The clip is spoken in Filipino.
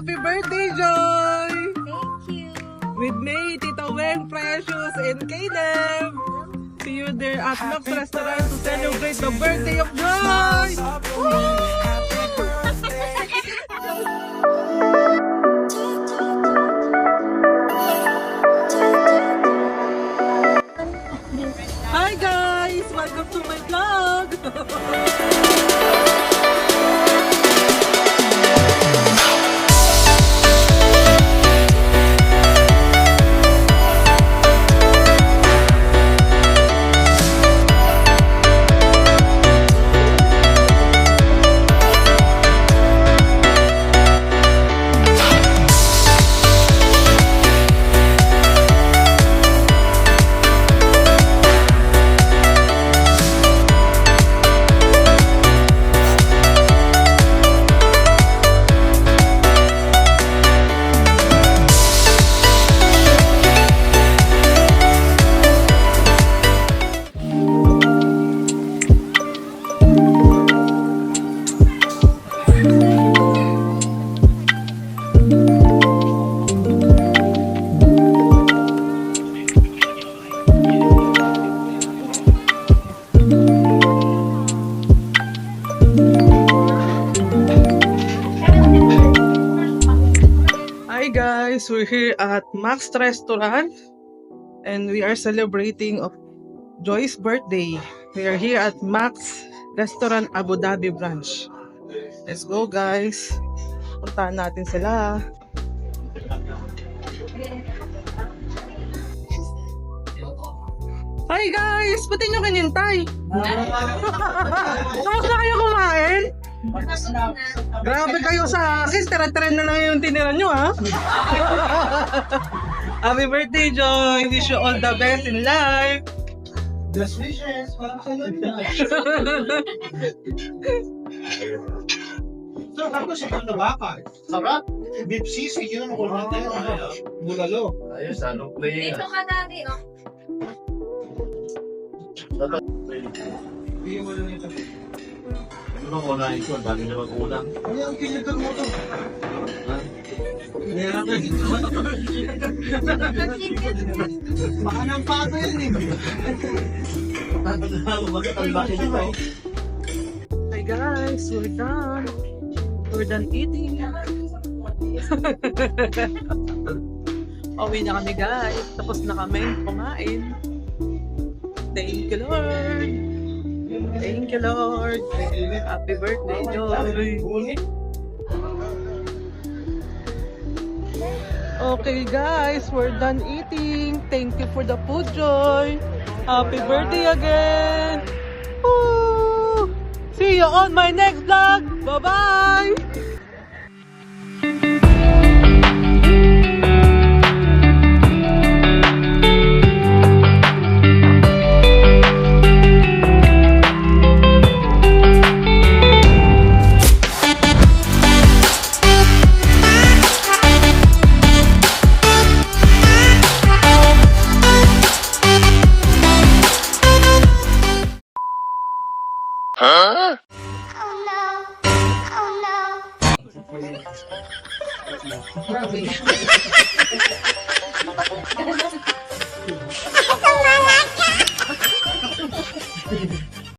Happy birthday, Joy! Thank you. With me, Tita Wen, Precious, and Caleb. See you there at Max Restaurant to celebrate the birthday of Joy! Hi guys! Welcome to my vlog! Hi guys, we're here at Max Restaurant and we are celebrating of Joy's birthday. We are here at Max Restaurant Abu Dhabi branch. Let's go guys. Puntahan natin sila. Hi guys! Ba't nyo kinintay? Tapos na kayo kumain? Grabe kayo sa akin. Tira-tira na lang yung tinira nyo, ha? Happy birthday, Joy! Wish you all the best in life! Best wishes! Parang sa'yo. So, tapos ito na baka. Sarap! Beef sisig yun. Kulman tayo. Bulalo. Ayos, anong play? Dito ka daddy, oh. Bigyan mo lang ito. Ano bang unahin ko? Ang dami na mag-ulang. Ay, ang kinitan mo ito. Baka ng pato yan eh. Hi guys, we're done. We're done eating. Uwi na kami guys. Tapos na kami kumain. Thank you Lord. Thank you Lord. Happy birthday Joy. Okay guys, we're done eating. Thank you for the food, Joy. Happy birthday again. Woo! See you on my next vlog. Bye-bye. Ito